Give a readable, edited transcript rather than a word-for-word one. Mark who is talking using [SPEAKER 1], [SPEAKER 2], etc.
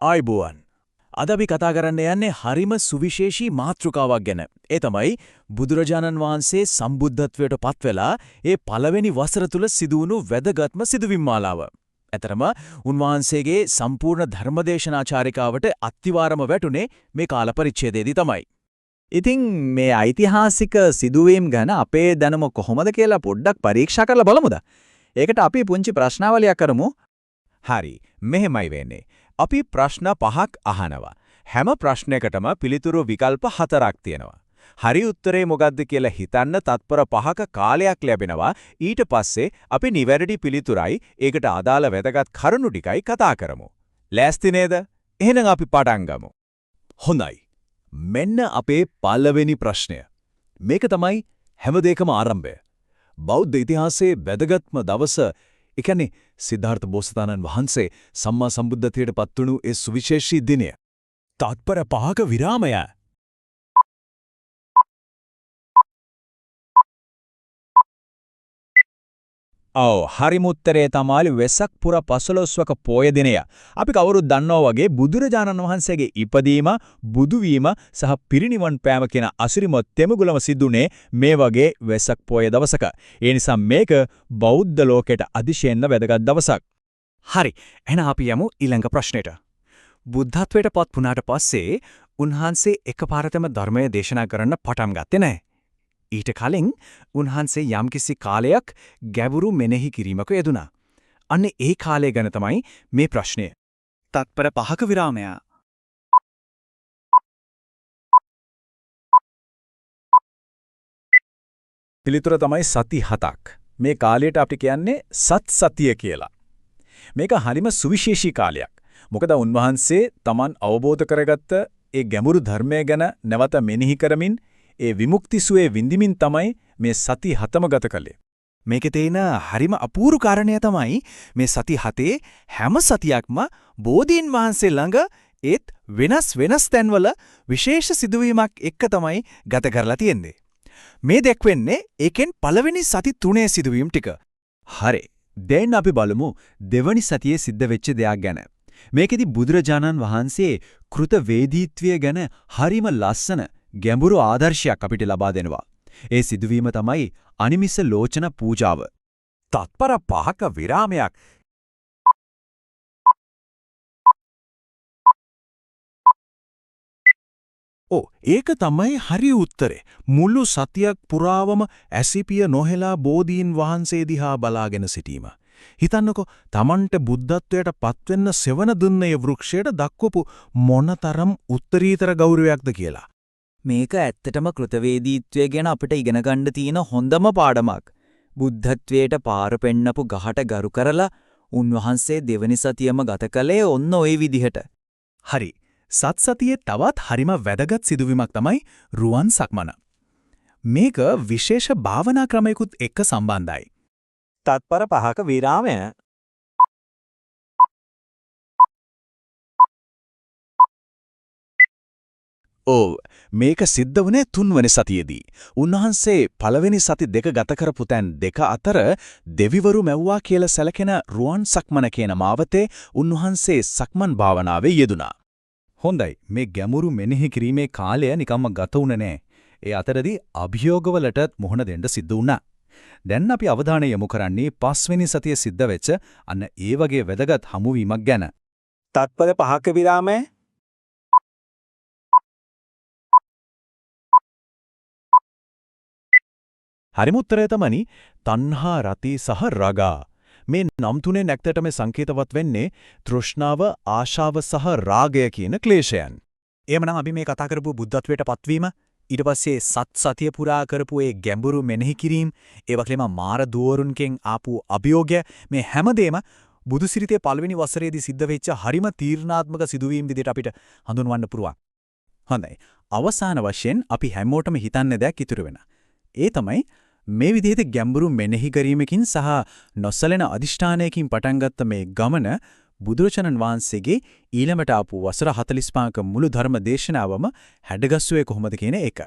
[SPEAKER 1] ආයිබෝවන්. අද අපි කතා කරන්න යන්නේ හරිම සුවිශේෂී මාතෘකාවක් ගැන. ඒ තමයි බුදුරජාණන් වහන්සේ සම්බුද්ධත්වයට පත් වෙලා ඒ පළවෙනි වසර තුල සිදුවුණු වැදගත්ම සිදුවීම් මාලාව. ඇතරම උන්වහන්සේගේ සම්පූර්ණ ධර්මදේශනාචාරිකාවට අත්තිවාරම වැටුනේ මේ කාල පරිච්ඡේදයේදී තමයි.
[SPEAKER 2] ඉතින් මේ ඓතිහාසික සිදුවීම් ගැන අපේ දැනුම කොහොමද කියලා පොඩ්ඩක් පරීක්ෂා කරලා බලමුද? ඒකට අපි පුංචි ප්‍රශ්නාවලියක් කරමු.
[SPEAKER 3] හරි, මෙහෙමයි වෙන්නේ. අපි ප්‍රශ්න 5ක් අහනවා. හැම ප්‍රශ්නයකටම පිළිතුරු විකල්ප 4ක් තියෙනවා. හරි උත්තරේ මොකක්ද කියලා හිතන්න තත්පර 5ක කාලයක් ලැබෙනවා. ඊට පස්සේ අපි නිවැරදි පිළිතුරයි ඒකට අදාළ වැදගත් කරුණු ටිකයි කතා කරමු. ලෑස්ති නේද? එහෙනම් අපි පටන් ගමු.
[SPEAKER 1] හොඳයි. මෙන්න අපේ පළවෙනි ප්‍රශ්නය. මේක තමයි හැමදේකම ආරම්භය. බෞද්ධ ඉතිහාසයේ වැදගත්ම දවස, ඒ කියන්නේ සිද්ධාර්ථ බෝසතාණන් වහන්සේ සම්මා සම්බුද්ධත්වයට පත්වුණු ඒ සුවිශේෂී දිනය. තත්පර 5ක විරාමය.
[SPEAKER 2] හරිම උත්තරේ තමයි වෙසක් පුර 15වක පෝය දිනය. අපි කවුරුත් දන්නවා වගේ බුදුරජාණන් වහන්සේගේ ඉපදීම, බුදු වීම සහ පිරිනිවන් පෑම කියන අසිරිමත් තෙමුගුලම සිදුනේ මේ වගේ වෙසක් පෝය දවසක. ඒ නිසා මේක බෞද්ධ ලෝකයට අතිශයින්ම වැදගත් දවසක්.
[SPEAKER 1] හරි. එහෙනම් අපි යමු ඊළඟ ප්‍රශ්නෙට. බුද්ධත්වයට පත් වුණාට පස්සේ උන්වහන්සේ එකපාරටම ධර්මය දේශනා කරන්න පටන් ගත්තේ නැහැ. ඊට කලින් උන්වහන්සේ යම්කිසි කාලයක් ගැඹුරු මෙනෙහි කිරීමක යෙදුණා. අන්න ඒ කාලය ගැන තමයි මේ ප්‍රශ්නය. තත්පර 5ක විරාමය.
[SPEAKER 2] පිළිතුර තමයි සති 7ක්. මේ කාලයට අපි කියන්නේ සත්සතිය කියලා. මේක හරිම සුවිශේෂී කාලයක්. මොකද උන්වහන්සේ Taman අවබෝධ කරගත්ත ඒ ගැඹුරු ධර්මය ගැන නැවත මෙනෙහි කරමින් ඒ විමුක්තිසුවේ විඳිමින් තමයි මේ සති 7ම ගත කළේ.
[SPEAKER 1] මේකේ තියෙන හරිම අපූර්ව කාරණය තමයි මේ සති 7 හැම සතියක්ම බෝධීන් වහන්සේ ළඟ ඒත් වෙනස් තැන්වල විශේෂ සිදුවීමක් එක්ක තමයි ගත කරලා තියෙන්නේ. මේ දැක්වෙන්නේ ඒකෙන් පළවෙනි සති 3 සිදුවීම් ටික.
[SPEAKER 2] හරි. දැන් අපි බලමු දෙවනි සතියේ සිද්ධ වෙච්ච දෙයක් ගැන. මේකෙදි බුදුරජාණන් වහන්සේ කෘත වේදීත්වය ගැන හරිම ලස්සන ගැඹුරු ආදර්ශයක් අපිට ලබා දෙනවා. ඒ සිදුවීම තමයි අනිමිස ලෝචන පූජාව.
[SPEAKER 3] තත්පර 5ක විරාමයක්.
[SPEAKER 4] ඒක තමයි හරි උත්තරේ. මුළු සතියක් පුරාවම ඇසිපිය නොහෙලා බෝධීන් වහන්සේ දිහා බලාගෙන සිටීම. හිතන්නකෝ Tamanට බුද්ධත්වයට පත්වෙන්න සෙවන දුන්නේ වෘක්ෂයට දක්වපු මොනතරම් උත්තරීතර ගෞරවයක්ද කියලා.
[SPEAKER 5] මේක ඇත්තටම කෘතවේදීත්වය ගැන අපිට ඉගෙන ගන්න තියෙන හොඳම පාඩමක්. බුද්ධත්වයට පාර පෙන්නපු ගහට ගරු කරලා උන්වහන්සේ දෙවනි සතියම ගත කළේ ඔන්න ওই විදිහට.
[SPEAKER 1] හරි. සත්සතියේ තවත් හරිම වැදගත් සිදුවීමක් තමයි රුවන් සක්මන. මේක විශේෂ භාවනා ක්‍රමයකට එක්ක සම්බන්ධයි.
[SPEAKER 3] තත්පර 5ක විරාමය.
[SPEAKER 1] මේක සිද්ධ වුණේ 3 වෙනි සතියේදී. උන්වහන්සේ පළවෙනි සති දෙක ගත කරපු තැන් දෙක අතර දෙවිවරු මැව්වා කියලා සැලකෙන රුවන් සක්මන කියන මාවතේ උන්වහන්සේ සක්මන් භාවනාවේ යෙදුණා.
[SPEAKER 2] හොඳයි. මේ ගැඹුරු මෙනෙහි කිරීමේ කාලය නිකම්ම ගත වුණේ නෑ. ඒ අතරදී අභියෝගවලටත් මුහුණ දෙන්න සිද්ධ වුණා. දැන් අපි අවධානය යොමු කරන්නේ 5 වෙනි සතියේ සිද්ධ වෙච්ච අන්න ඒ වගේ වැදගත් හමුවීමක් ගැන.
[SPEAKER 3] තත්පර 5ක විරාමය.
[SPEAKER 1] හරිම උත්තරය තමයි තණ්හා රති සහ රාගා. මේ නම් තුනේ නැක්තටම සංකේතවත් වෙන්නේ තෘෂ්ණාව, ආශාව සහ රාගය කියන ක්ලේශයන්. එhmenan අපි මේ කතා කරපු බුද්ධත්වයට පත්වීම, ඊට පස්සේ සතිය පුරා කරපු ඒ ගැඹුරු මෙනෙහි කිරීම, ඒ වගේම මාර දුවරුන්ගෙන් ආපු අභියෝගය, මේ හැමදේම බුදුසිරිතේ පළවෙනි වසරේදී සිද්ධ වෙච්ච හරිම තීර්ණාත්මක සිදුවීම් විදිහට අපිට හඳුන්වන්න පුළුවන්. හොඳයි. අවසාන වශයෙන් අපි හැමෝටම හිතන්න දෙයක් ඉතුරු වෙනවා. ඒ තමයි මේ විදිහට ගැඹුරු මෙනෙහි කිරීමකින් සහ නොසලෙන අදිෂ්ඨානයකින් පටන් ගත්ත මේ ගමන බුදුරජාණන් වහන්සේගේ ඊළඟට ආපු වසර 45ක මුළු ධර්ම දේශනාවම හැඩගස්සුවේ කොහොමද කියන එක.